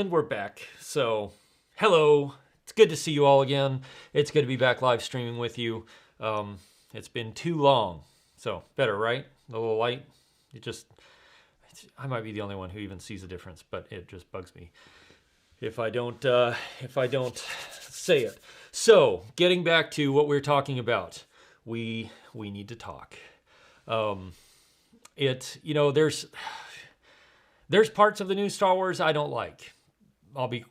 And we're back. So, hello. It's good to see you all again. It's good to be back live streaming with you. It's been too long. So, better, right? A little light. I might be the only one who even sees the difference, but it just bugs me if I don't say it. So, getting back to what we're talking about, we need to talk. There's parts of the new Star Wars I don't like. I'll be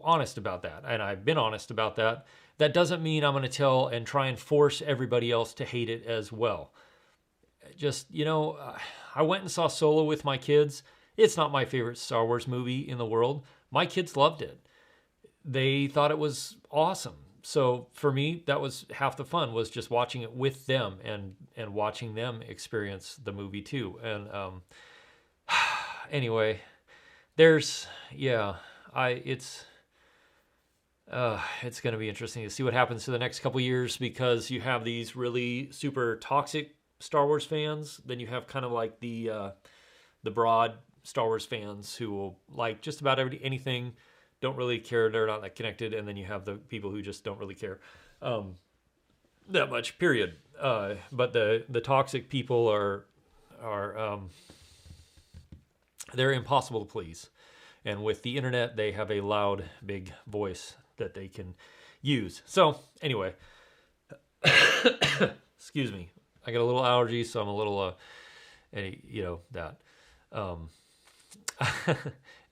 honest about that, and I've been honest about that. That doesn't mean I'm going to tell and try and force everybody else to hate it as well. I went and saw Solo with my kids. It's not my favorite Star Wars movie in the world. My kids loved it. They thought it was awesome. So for me, that was half the fun, was just watching it with them and watching them experience the movie too. And anyway, it's going to be interesting to see what happens to the next couple years, because you have these really super toxic Star Wars fans. Then you have kind of like the broad Star Wars fans who will like just about anything, don't really care, they're not that connected. And then you have the people who just don't really care that much, period. But the toxic people are they're impossible to please. And with the internet, they have a loud, big voice that they can use. So anyway, excuse me. I got a little allergy, so I'm a little, that.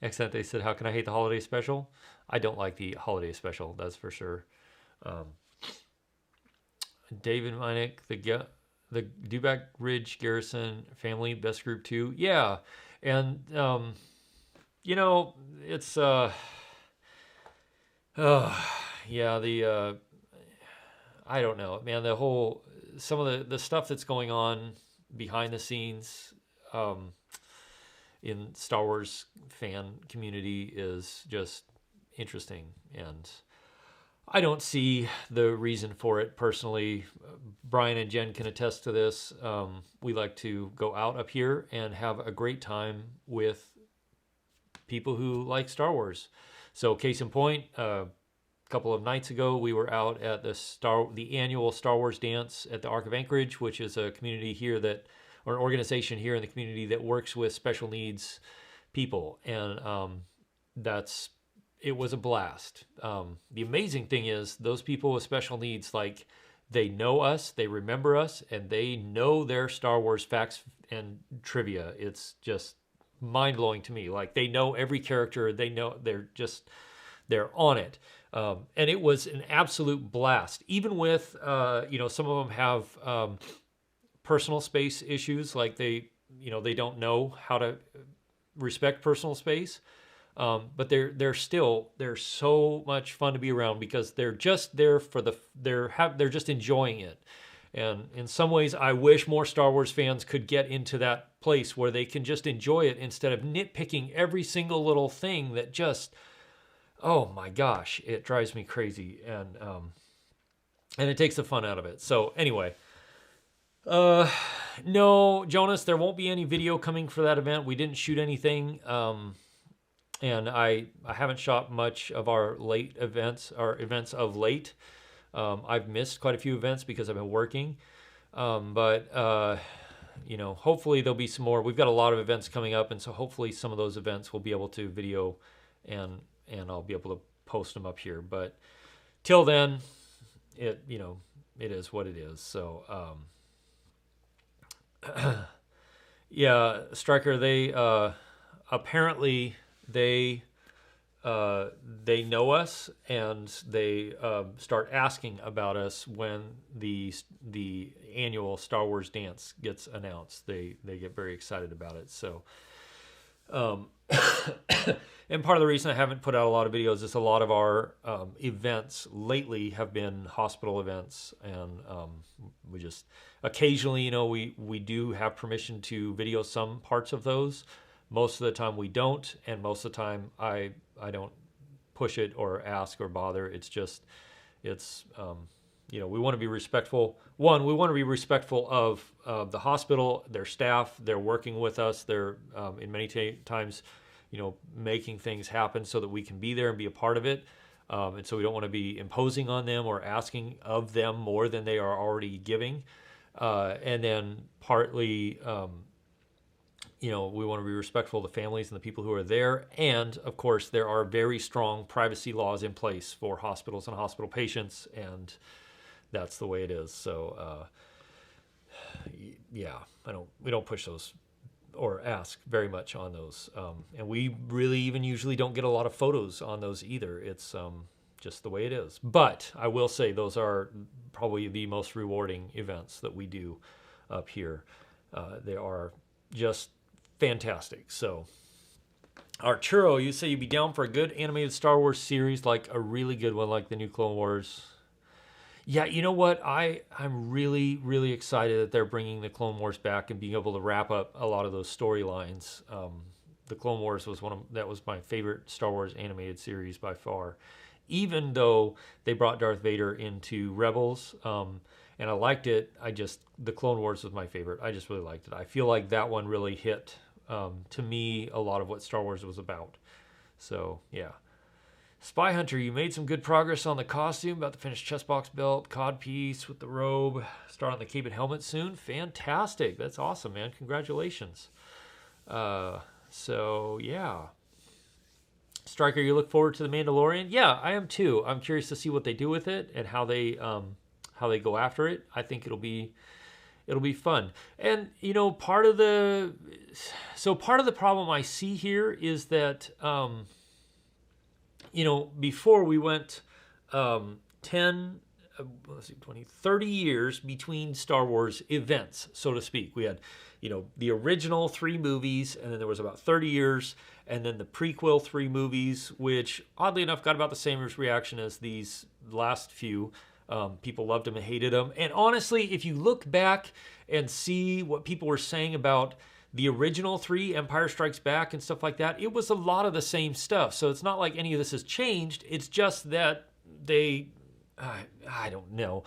Accent, they said, how can I hate the holiday special? I don't like the holiday special, that's for sure. David Minek, the Dewback Ridge Garrison family, best group too. Yeah. And, it's, I don't know, man, some of the stuff that's going on behind the scenes, in Star Wars fan community is just interesting. And I don't see the reason for it personally. Brian and Jen can attest to this. We like to go out up here and have a great time with people who like Star Wars. So case in point, a couple of nights ago, we were out at the annual Star Wars dance at the Arc of Anchorage, which is a community here or an organization here in the community that works with special needs people. And it was a blast. The amazing thing is those people with special needs, like, they know us, they remember us, and they know their Star Wars facts and trivia. It's just mind-blowing to me. Like, they know every character, they know, they're on it. And it was an absolute blast. Even with, some of them have personal space issues, like they don't know how to respect personal space. But they're so much fun to be around, because they're just there they're just enjoying it. And in some ways, I wish more Star Wars fans could get into that place where they can just enjoy it instead of nitpicking every single little thing that just, oh my gosh, it drives me crazy. And it takes the fun out of it. So anyway, no, Jonas, there won't be any video coming for that event. We didn't shoot anything. And I haven't shot much of our events of late. I've missed quite a few events because I've been working. But hopefully there'll be some more. We've got a lot of events coming up, and so hopefully some of those events we'll be able to video and I'll be able to post them up here. But till then, it is what it is. So, yeah, Striker, they apparently they know us, and they start asking about us when the annual Star Wars dance gets announced. They get very excited about it. So, and part of the reason I haven't put out a lot of videos is a lot of our events lately have been hospital events, and we just occasionally, we do have permission to video some parts of those. Most of the time we don't, and most of the time I don't push it or ask or bother. It's we want to be respectful. One, we want to be respectful of the hospital, their staff. They're working with us. They're in many times, making things happen so that we can be there and be a part of it. And so we don't want to be imposing on them or asking of them more than they are already giving. And then partly, we want to be respectful of the families and the people who are there. And of course, there are very strong privacy laws in place for hospitals and hospital patients, and that's the way it is. So, yeah, we don't push those or ask very much on those. And we really even usually don't get a lot of photos on those either. It's just the way it is. But I will say those are probably the most rewarding events that we do up here. They are just fantastic. So, Arturo, you say you'd be down for a good animated Star Wars series, like a really good one, like the new Clone Wars. Yeah, you know what? I'm really, really excited that they're bringing the Clone Wars back and being able to wrap up a lot of those storylines. The Clone Wars was that was my favorite Star Wars animated series by far, even though they brought Darth Vader into Rebels, and I liked it. The Clone Wars was my favorite. I just really liked it. I feel like that one really hit, to me, a lot of what Star Wars was about. So, yeah. Spy Hunter, you made some good progress on the costume, about to finish chest box belt, cod piece with the robe, start on the cape and helmet soon. Fantastic. That's awesome, man. Congratulations. So, yeah. Striker, you look forward to The Mandalorian? Yeah, I am too. I'm curious to see what they do with it and how they go after it. I think it'll be fun. And, part of the problem I see here is that, before we went 10, 20, 30 years between Star Wars events, so to speak. We had, the original 3 movies, and then there was about 30 years, and then the prequel 3 movies, which oddly enough got about the same reaction as these last few. People loved them and hated them. And honestly, if you look back and see what people were saying about the original 3, Empire Strikes Back and stuff like that, it was a lot of the same stuff. So it's not like any of this has changed. It's just that I don't know.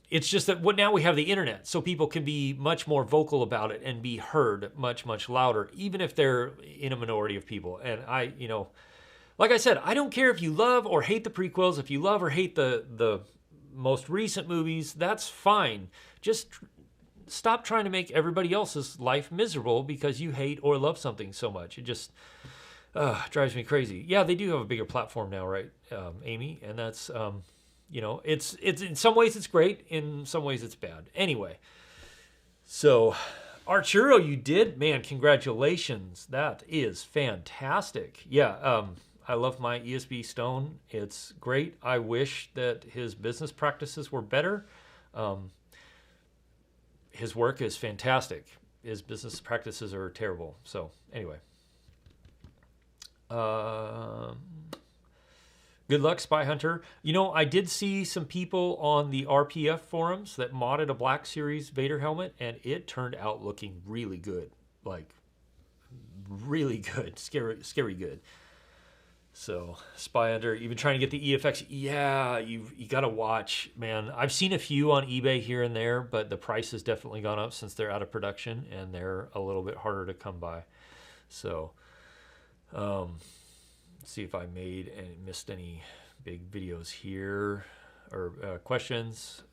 It's just that now we have the internet, so people can be much more vocal about it and be heard much, much louder, even if they're in a minority of people. And like I said, I don't care if you love or hate the prequels. If you love or hate the most recent movies, that's fine. Just stop trying to make everybody else's life miserable because you hate or love something so much. It just drives me crazy. Yeah, they do have a bigger platform now, right, Amy? And that's, it's in some ways it's great. In some ways it's bad. Anyway, so Arturo, you did, man, congratulations. That is fantastic. Yeah, I love my ESB Stone. It's great. I wish that his business practices were better. His work is fantastic. His business practices are terrible. So anyway, good luck, Spy Hunter. I did see some people on the RPF forums that modded a Black Series Vader helmet, and it turned out looking really good. Like, really good. Scary good. So, Spy Hunter, you've been trying to get the EFX. Yeah, you got to watch, man. I've seen a few on eBay here and there, but the price has definitely gone up since they're out of production, and they're a little bit harder to come by. So, let's see if I missed any big videos here or questions.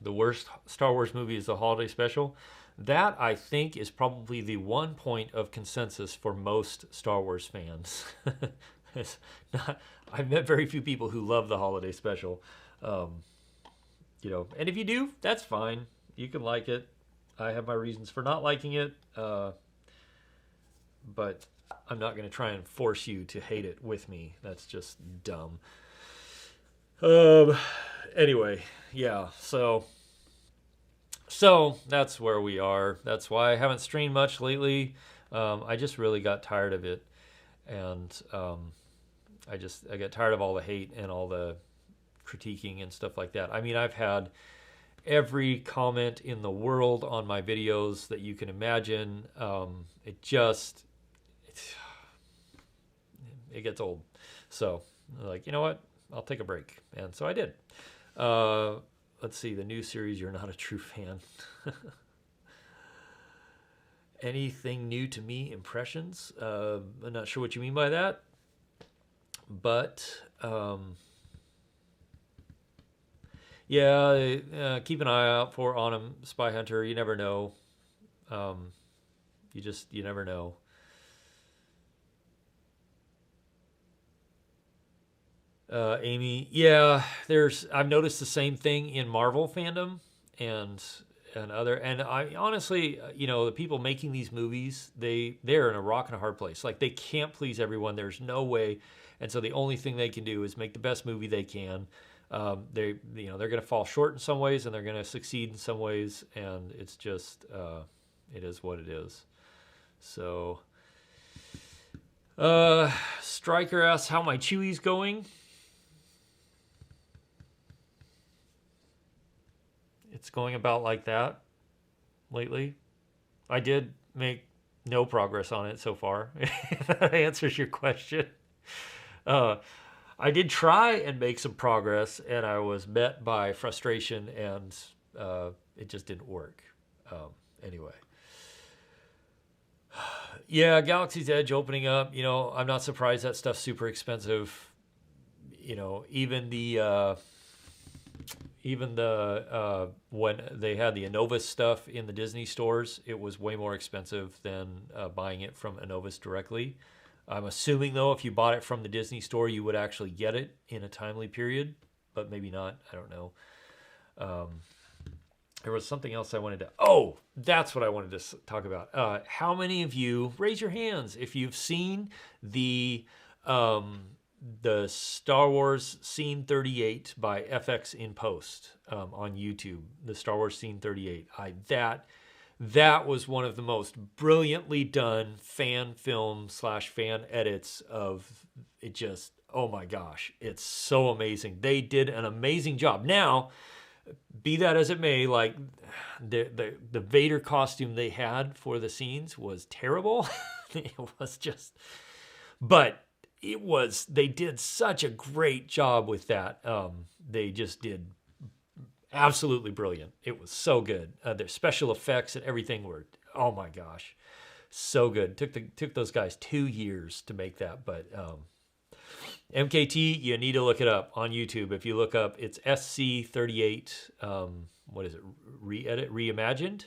The worst Star Wars movie is the holiday special. That, I think, is probably the one point of consensus for most Star Wars fans. I've met very few people who love the holiday special. And if you do, that's fine. You can like it. I have my reasons for not liking it. But I'm not going to try and force you to hate it with me. That's just dumb. Anyway, yeah, so that's where we are. That's why I haven't streamed much lately. I just really got tired of it, and I got tired of all the hate and all the critiquing and stuff like that. I mean, I've had every comment in the world on my videos that you can imagine. It gets old. So, like, you know what? I'll take a break. And so I did. let's see, the new series, you're not a true fan. Anything new to me? Impressions? I'm not sure what you mean by that. But, yeah, keep an eye out for on him, Spy Hunter. You never know. You never know. Amy, yeah, I've noticed the same thing in Marvel fandom and and I honestly, the people making these movies, they're in a rock and a hard place. Like they can't please everyone. There's no way, and so the only thing they can do is make the best movie they can. They're going to fall short in some ways, and they're going to succeed in some ways, and it's just it is what it is. So, Striker asks how my Chewy's going. It's going about like that lately. I did make no progress on it so far. If that answers your question. I did try and make some progress, and I was met by frustration, and it just didn't work. Anyway. Yeah, Galaxy's Edge opening up. I'm not surprised that stuff's super expensive. Even the when they had the Innovis stuff in the Disney stores, it was way more expensive than buying it from Innovis directly. I'm assuming, though, if you bought it from the Disney store, you would actually get it in a timely period, but maybe not. I don't know. There was something else I wanted to... Oh, that's what I wanted to talk about. How many of you, raise your hands, if you've seen the Star Wars Scene 38 by FX in Post on YouTube. The Star Wars Scene 38. That was one of the most brilliantly done fan film / fan edits of it. Just, oh my gosh, it's so amazing. They did an amazing job. Now, be that as it may, like the Vader costume they had for the scenes was terrible. It was just, but they did such a great job with that. They just did absolutely brilliant. It was so good. Their special effects and everything were, oh my gosh, so good. Took those guys 2 years to make that, but MKT, you need to look it up on YouTube. If you look up, it's SC38. What is it? Reimagined,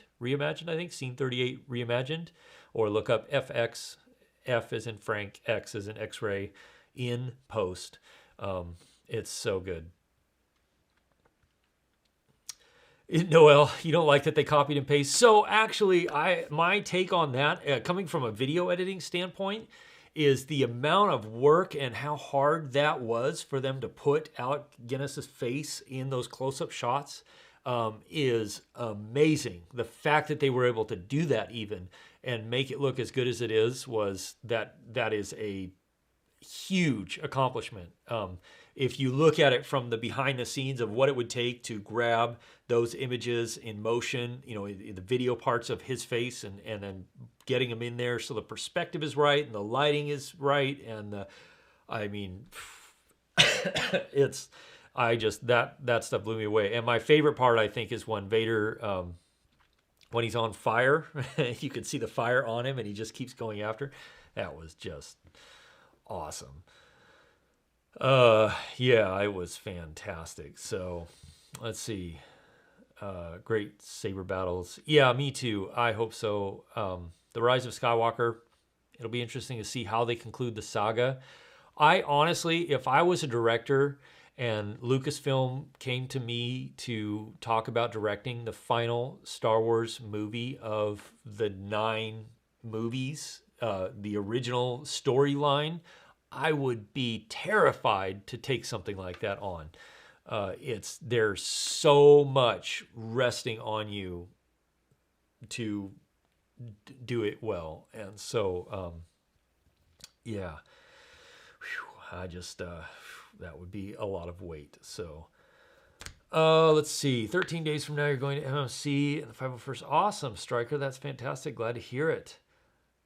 I think. Scene 38 Reimagined, or look up FX. F as in Frank, X as in X-ray, in Post. It's so good. Noel, you don't like that they copied and pasted. So actually, my take on that, coming from a video editing standpoint, is the amount of work and how hard that was for them to put Alec Guinness's face in those close-up shots is amazing. The fact that they were able to do that even and make it look as good as it is that is a huge accomplishment. If you look at it from the behind the scenes of what it would take to grab those images in motion, the video parts of his face and then getting them in there so the perspective is right and the lighting is right. And that stuff blew me away. And my favorite part, I think, is when Vader, when he's on fire, you can see the fire on him and he just keeps going after. That was just awesome. Yeah, it was fantastic. So let's see. Great saber battles. Yeah, me too. I hope so. The Rise of Skywalker, it'll be interesting to see how they conclude the saga. I honestly, if I was a director and Lucasfilm came to me to talk about directing the final Star Wars movie of the 9 movies, the original storyline, I would be terrified to take something like that on. There's so much resting on you to do it well. And so, yeah, I just, that would be a lot of weight. So, let's see, 13 days from now, you're going to MMC and the 501st. Awesome, Striker. That's fantastic. Glad to hear it.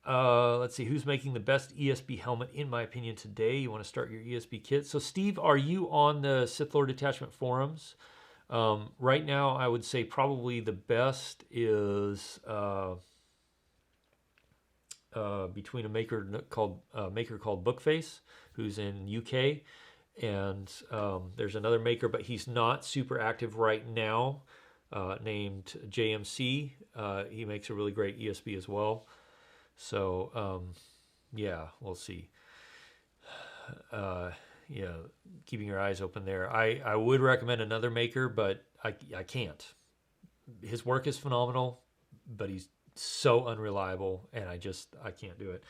Let's see, who's making the best ESP helmet, in my opinion, today? You want to start your ESP kit. So, Steve, are you on the Sith Lord Detachment forums? Right now, I would say probably the best is between a maker called Bookface, who's in UK, and there's another maker, but he's not super active right now, named JMC. He makes a really great ESP as well. So yeah, we'll see. Yeah, keeping your eyes open there. I would recommend another maker, but I can't. His work is phenomenal, but he's so unreliable, and I can't do it.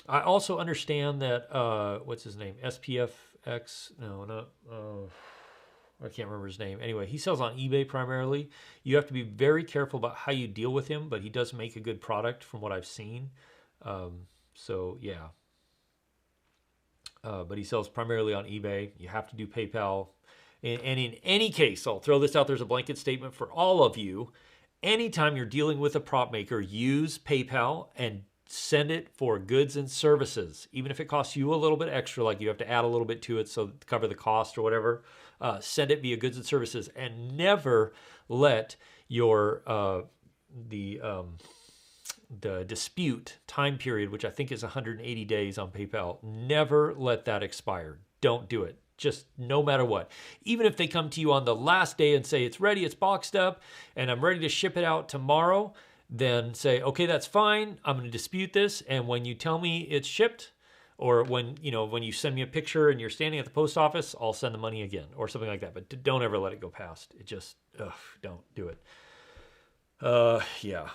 I also understand that what's his name? SPFX? No, not. I can't remember his name. Anyway, he sells on eBay primarily. You have to be very careful about how you deal with him, but he does make a good product from what I've seen. So yeah, but he sells primarily on eBay. You have to do PayPal. And in any case, I'll throw this out there as a blanket statement for all of you. Anytime you're dealing with a prop maker, use PayPal and send it for goods and services. Even if it costs you a little bit extra, like you have to add a little bit to it so to cover the cost or whatever, send it via goods and services, and never let your the dispute time period, which I think is 180 days on PayPal, never let that expire. Don't do it. Just no matter what. Even if they come to you on the last day and say it's ready, it's boxed up, and I'm ready to ship it out tomorrow, then say, okay, that's fine. I'm going to dispute this. And when you tell me it's shipped, or when you send me a picture and you're standing at the post office, I'll send the money again or something like that. But don't ever let it go past. It just, don't do it. Yeah.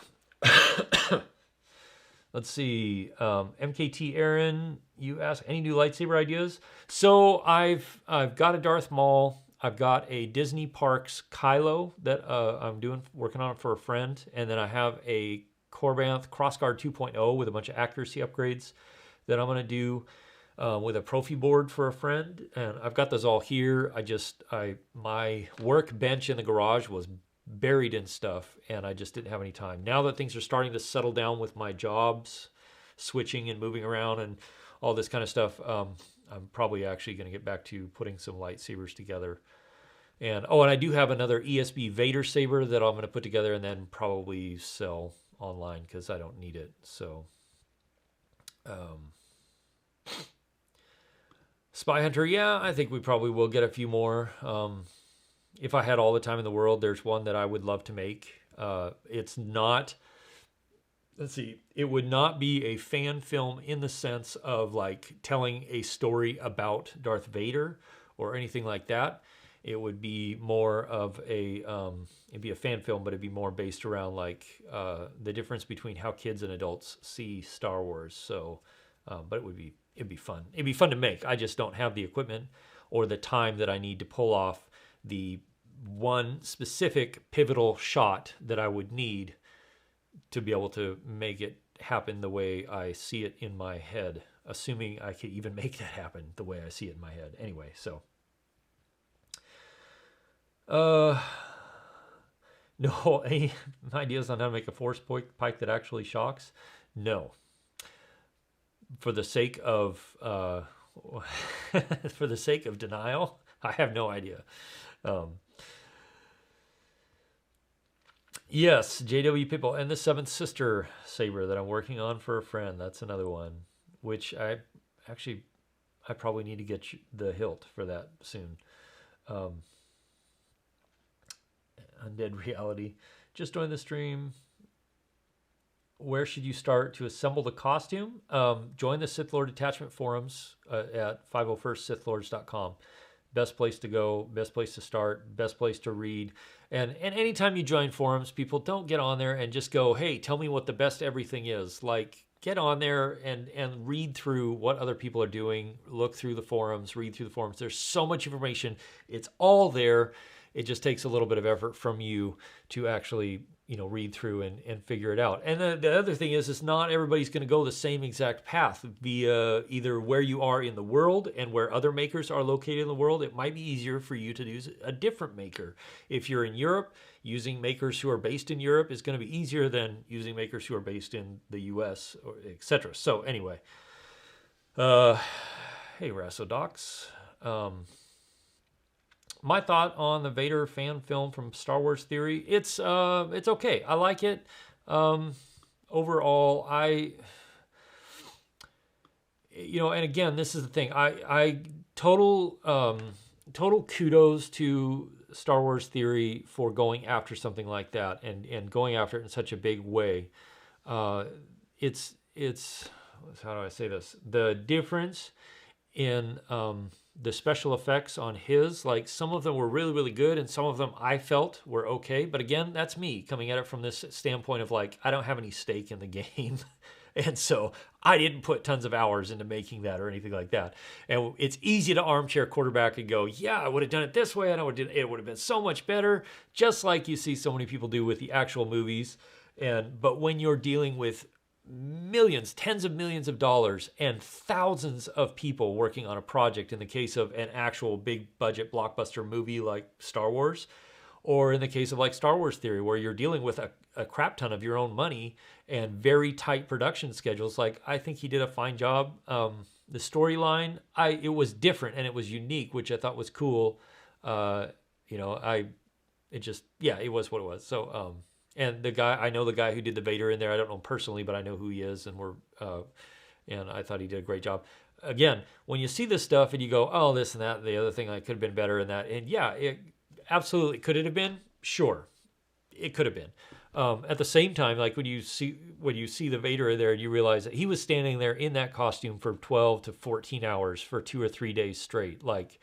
Let's see. MKT Aaron, you asked any new lightsaber ideas? So I've got a Darth Maul. I've got a Disney Parks Kylo that I'm working on for a friend, and then I have a Corbanth Crossguard 2.0 with a bunch of accuracy upgrades that I'm gonna do with a Profi board for a friend, and I've got those all here. My workbench in the garage was buried in stuff, and I just didn't have any time. Now that things are starting to settle down with my jobs, switching and moving around and all this kind of stuff, I'm probably actually going to get back to putting some lightsabers together. And I do have another ESP Vader saber that I'm going to put together and then probably sell online because I don't need it. So, Spy Hunter, yeah, I think we probably will get a few more. If I had all the time in the world, there's one that I would love to make. It's not, let's see, it would not be a fan film in the sense of like telling a story about Darth Vader or anything like that. It would be more of it'd be a fan film, but it'd be more based around like the difference between how kids and adults see Star Wars. So, but it'd be fun. It'd be fun to make. I just don't have the equipment or the time that I need to pull off the one specific pivotal shot that I would need to be able to make it happen the way I see it in my head, assuming I could even make that happen the way I see it in my head. Anyway, so no, any ideas on how to make a force pike that actually shocks? No. For the sake of for the sake of denial, I have no idea. Yes, JW People, and the Seventh Sister saber that I'm working on for a friend. That's another one, which I probably need to get the hilt for that soon. Undead Reality, just join the stream. Where should you start to assemble the costume? Join the Sith Lord Detachment forums at 501stsithlords.com. Best place to go, best place to start, best place to read. And anytime you join forums, people don't get on there and just go, hey, tell me what the best everything is. Like, get on there and read through what other people are doing, look through the forums, read through the forums. There's so much information. It's all there. It just takes a little bit of effort from you to actually, read through and figure it out. And the other thing is not everybody's going to go the same exact path via either where you are in the world and where other makers are located in the world. It might be easier for you to use a different maker. If you're in Europe, using makers who are based in Europe is going to be easier than using makers who are based in the US, or etc. So anyway, hey Rasodox. my thought on the Vader fan film from Star Wars Theory, it's okay. I like it. Overall, and again, this is the thing. I total kudos to Star Wars Theory for going after something like that and going after it in such a big way. It's how do I say this? The difference in the special effects on his, like some of them were really, really good and some of them I felt were okay. But again, that's me coming at it from this standpoint of like, I don't have any stake in the game. And so I didn't put tons of hours into making that or anything like that. And it's easy to armchair quarterback and go, yeah, I would have done it this way. I know it would have been so much better. Just like you see so many people do with the actual movies. But when you're dealing with millions, tens of millions of dollars and thousands of people working on a project in the case of an actual big budget blockbuster movie like Star Wars, or in the case of like Star Wars Theory, where you're dealing with a crap ton of your own money and very tight production schedules, like I think he did a fine job. The storyline, it was different and it was unique, which I thought was cool. It was what it was. So, and I know the guy who did the Vader in there. I don't know him personally, but I know who he is, and and I thought he did a great job. Again, when you see this stuff and you go, oh, this and that, the other thing, I could have been better in that, and yeah, it absolutely could it have been. Sure, it could have been. At the same time, like when you see the Vader there, and you realize that he was standing there in that costume for 12 to 14 hours for 2 or 3 days straight, like.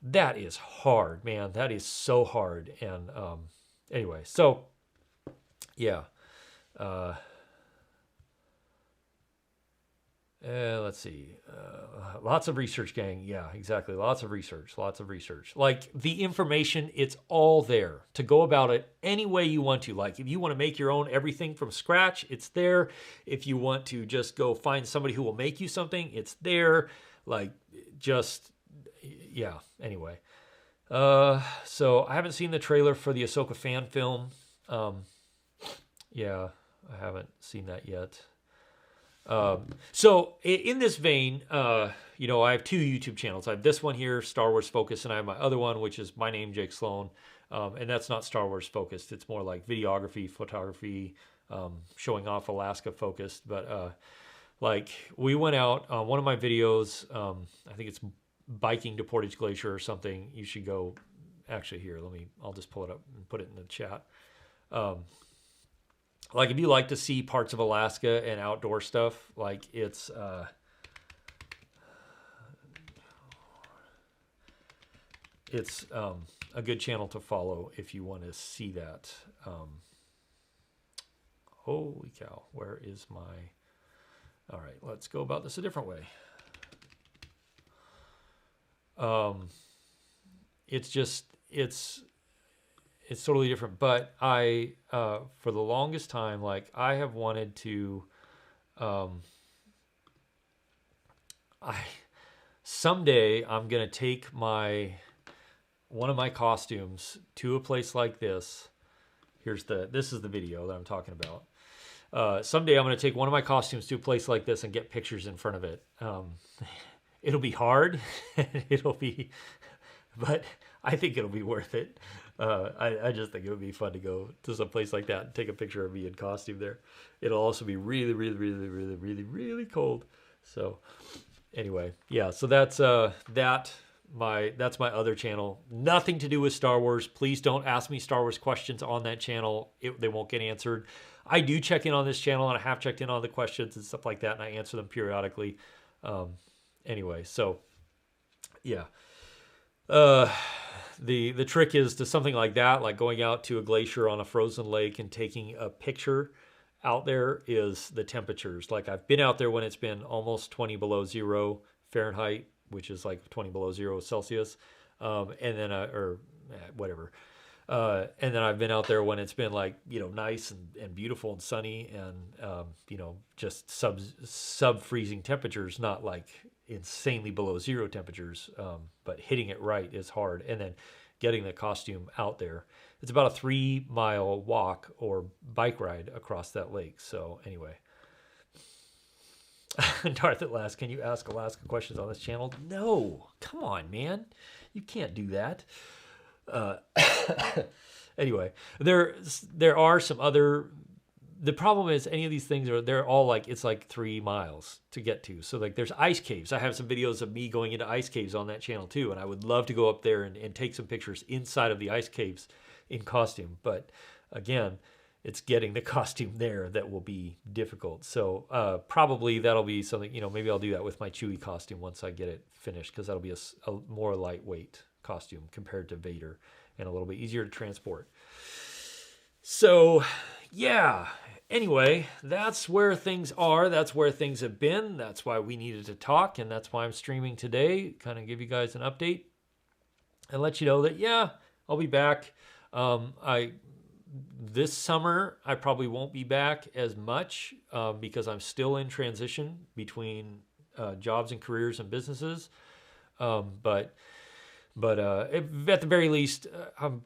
That is hard, man. That is so hard, and anyway, so yeah. Let's see. Lots of research, gang. Yeah, exactly. Lots of research. Like the information, it's all there to go about it any way you want to. Like if you want to make your own everything from scratch, it's there. If you want to just go find somebody who will make you something, it's there. Like just, yeah. Anyway. So I haven't seen the trailer for the Ahsoka fan film. Yeah, I haven't seen that yet. So in this vein, I have 2 YouTube channels. I have this one here, Star Wars focused, and I have my other one, which is my name, Jake Sloan. And that's not Star Wars focused. It's more like videography, photography, showing off Alaska focused. But, like we went out on one of my videos. I think it's biking to Portage Glacier or something. You should go. Actually, here, I'll just pull it up and put it in the chat. Like if you like to see parts of Alaska and outdoor stuff, like it's a good channel to follow if you want to see that. Holy cow, where is my... All right, let's go about this a different way. It's totally different, but I, for the longest time, like I have wanted to, someday I'm going to take one of my costumes to a place like this. This is the video that I'm talking about. Someday I'm going to take one of my costumes to a place like this and get pictures in front of it. It'll be hard. But I think it'll be worth it. I just think it would be fun to go to some place like that and take a picture of me in costume there. It'll also be really, really, really, really, really, really cold. So anyway, yeah. So that's my other channel. Nothing to do with Star Wars. Please don't ask me Star Wars questions on that channel. They won't get answered. I do check in on this channel, and I have checked in on the questions and stuff like that, and I answer them periodically. Anyway, so yeah. The trick is to something like that, like going out to a glacier on a frozen lake and taking a picture out there, is the temperatures. Like I've been out there when it's been almost 20 below 0 Fahrenheit, which is like 20 below 0 Celsius. And then, or whatever. And then I've been out there when it's been like, nice and beautiful and sunny and, just sub freezing temperatures, not like insanely below 0 temperatures. But hitting it right is hard. And then getting the costume out there. It's about a 3-mile walk or bike ride across that lake. So anyway, Darth at last, can you ask Alaska questions on this channel? No, come on, man. You can't do that. Uh, anyway, there are some other. The problem is any of these things they're all like it's like 3 miles to get to. So like there's ice caves. I have some videos of me going into ice caves on that channel too, and I would love to go up there and take some pictures inside of the ice caves in costume. But again, it's getting the costume there that will be difficult. So probably that'll be something, maybe I'll do that with my Chewy costume once I get it finished, because that'll be a more lightweight costume compared to Vader and a little bit easier to transport. So yeah, anyway, that's where things are. That's where things have been. That's why we needed to talk, and that's why I'm streaming today, kind of give you guys an update and let you know that, yeah, I'll be back. This summer, I probably won't be back as much because I'm still in transition between jobs and careers and businesses. But at the very least, I'm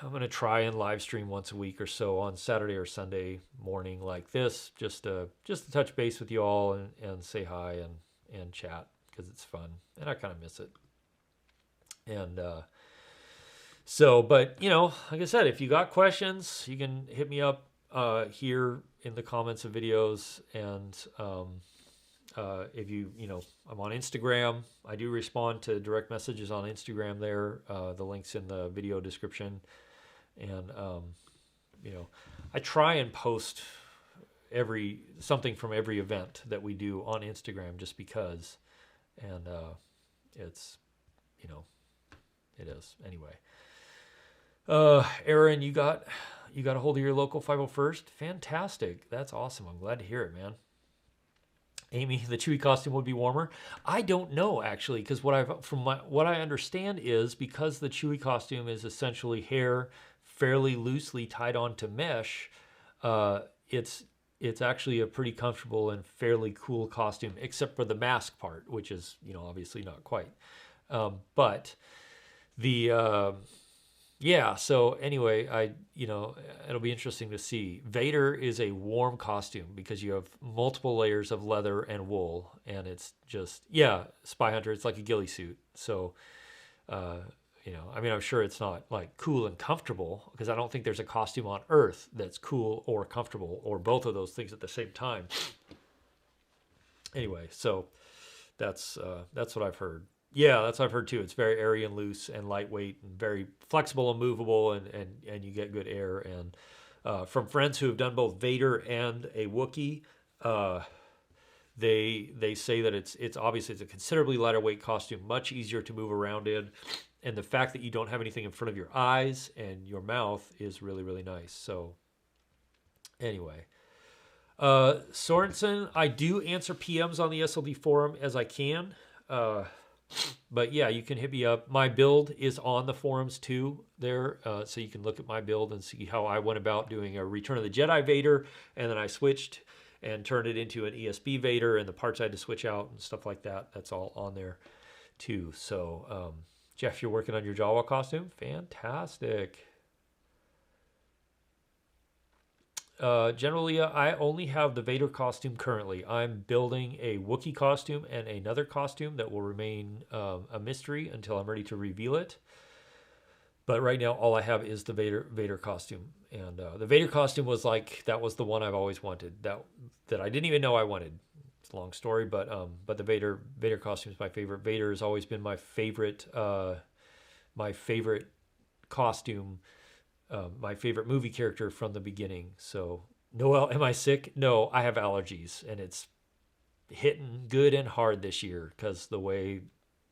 going to try and live stream once a week or so on Saturday or Sunday morning like this, just to touch base with you all and say hi and chat, because it's fun and I kind of miss it. And so, but like I said, if you got questions, you can hit me up here in the comments of videos. And if I'm on Instagram. I do respond to direct messages on Instagram there. The link's in the video description. And I try and post something from every event that we do on Instagram, just because. And it's it is anyway. Aaron, you got a hold of your local 501st? Fantastic. That's awesome. I'm glad to hear it, man. Amy, the Chewy costume would be warmer. I don't know, actually, because what I understand is, because the Chewy costume is essentially hair fairly loosely tied onto mesh, it's actually a pretty comfortable and fairly cool costume, except for the mask part, which is obviously not quite. But the yeah, so anyway, it'll be interesting to see. Vader is a warm costume because you have multiple layers of leather and wool, and it's just, Spy Hunter, it's like a ghillie suit. So, I'm sure it's not like cool and comfortable, because I don't think there's a costume on Earth that's cool or comfortable, or both of those things at the same time. Anyway, so that's what I've heard. Yeah, that's what I've heard too. It's very airy and loose and lightweight and very flexible and movable, and you get good air. And from friends who have done both Vader and a Wookiee, they say that it's obviously it's a considerably lighter weight costume, much easier to move around in, and the fact that you don't have anything in front of your eyes and your mouth is really, really nice. So anyway. Sorensen, I do answer PMs on the SLD forum as I can. But yeah, you can hit me up. My build is on the forums too there. So you can look at my build and see how I went about doing a Return of the Jedi Vader. And then I switched and turned it into an ESP Vader, and the parts I had to switch out and stuff like that. That's all on there too. So, Jeff, you're working on your Jawa costume? Fantastic. Generally, I only have the Vader costume currently. I'm building a Wookiee costume and another costume that will remain a mystery until I'm ready to reveal it. But right now, all I have is the Vader costume. And the Vader costume was that was the one I've always wanted. That I didn't even know I wanted. It's a long story, but the Vader costume is my favorite. Vader has always been my favorite costume. My favorite movie character from the beginning. So, Noel, am I sick? No, I have allergies, and it's hitting good and hard this year because the way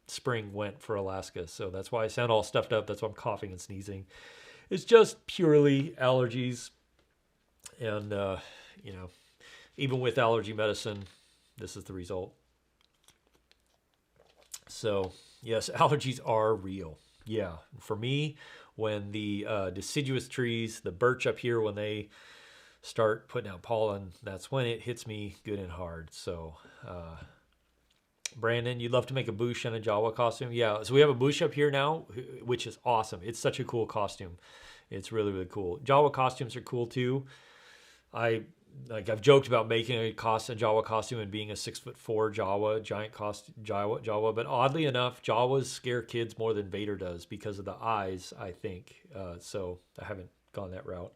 spring went for Alaska. So that's why I sound all stuffed up. That's why I'm coughing and sneezing. It's just purely allergies. And, even with allergy medicine, this is the result. So, yes, allergies are real. Yeah, for me, when the deciduous trees, the birch up here, when they start putting out pollen, that's when it hits me good and hard. So, Brandon, you'd love to make a Boosh and a Jawa costume? Yeah, so we have a Boosh up here now, which is awesome. It's such a cool costume. It's really, really cool. Jawa costumes are cool too. like I've joked about making a Jawa costume and being a 6'4" Jawa giant Jawa, but oddly enough, Jawas scare kids more than Vader does because of the eyes, I think. So I haven't gone that route.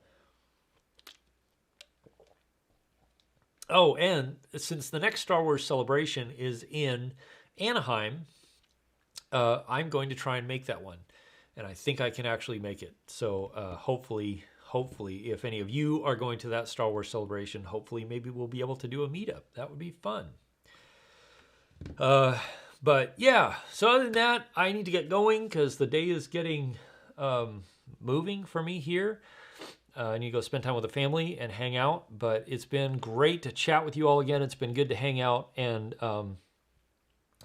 Oh, and since the next Star Wars celebration is in Anaheim, I'm going to try and make that one, and I think I can actually make it. So hopefully, if any of you are going to that Star Wars celebration, hopefully maybe we'll be able to do a meetup. That would be fun. But yeah, so other than that, I need to get going because the day is getting moving for me here. I need to go spend time with the family and hang out. But it's been great to chat with you all again. It's been good to hang out. And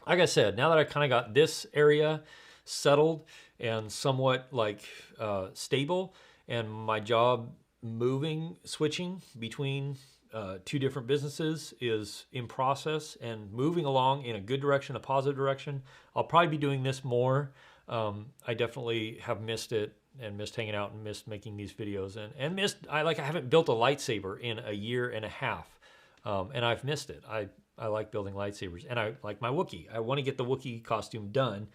like I said, now that I kind of got this area settled and somewhat like stable, and my job switching between two different businesses is in process and moving along in a good direction, a positive direction. I'll probably be doing this more. I definitely have missed it and missed hanging out and missed making these videos and missed, I haven't built a lightsaber in a year and a half. And I've missed it. I like building lightsabers, and I like my Wookiee. I want to get the Wookiee costume done.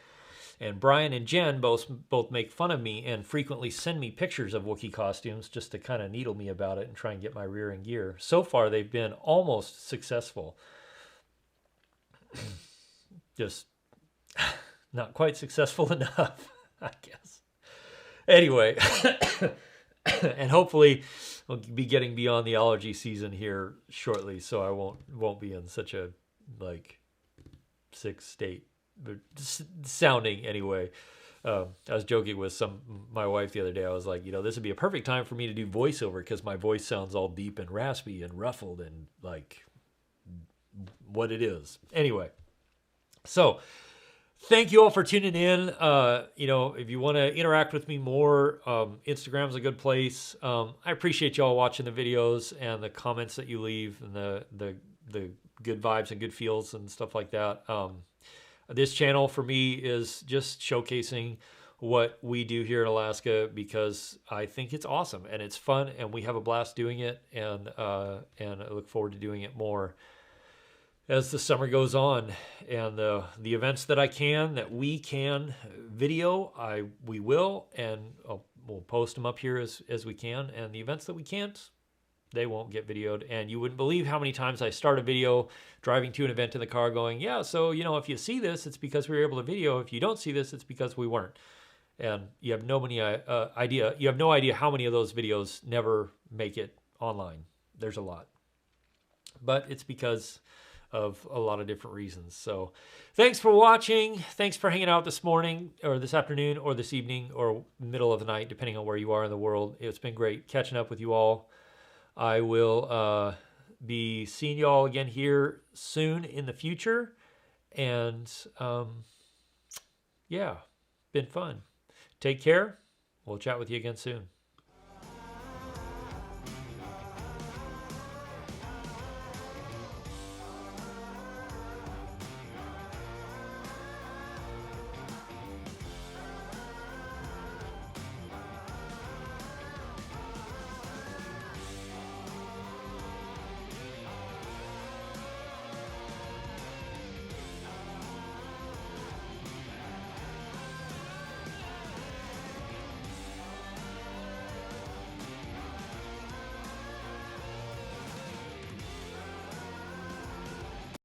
And Brian and Jen both make fun of me and frequently send me pictures of Wookiee costumes just to kind of needle me about it and try and get my rear in gear. So far, they've been almost successful. Just not quite successful enough, I guess. Anyway, and hopefully we'll be getting beyond the allergy season here shortly, so I won't be in such a sick state. But sounding anyway. I was joking with my wife the other day. I was like, this would be a perfect time for me to do voiceover because my voice sounds all deep and raspy and ruffled and like what it is. Anyway, so thank you all for tuning in. If you want to interact with me more, Instagram's a good place. I appreciate y'all watching the videos and the comments that you leave and the good vibes and good feels and stuff like that. This channel for me is just showcasing what we do here in Alaska because I think it's awesome and it's fun and we have a blast doing it, and I look forward to doing it more as the summer goes on. And the events that we can video, we will, and we'll post them up here as we can. And the events that we can't, they won't get videoed. And you wouldn't believe how many times I start a video driving to an event in the car going, yeah, so, if you see this, it's because we were able to video. If you don't see this, it's because we weren't. And you have no idea how many of those videos never make it online. There's a lot. But it's because of a lot of different reasons. So thanks for watching. Thanks for hanging out this morning or this afternoon or this evening or middle of the night, depending on where you are in the world. It's been great catching up with you all. I will be seeing you all again here soon in the future. And yeah, been fun. Take care. We'll chat with you again soon.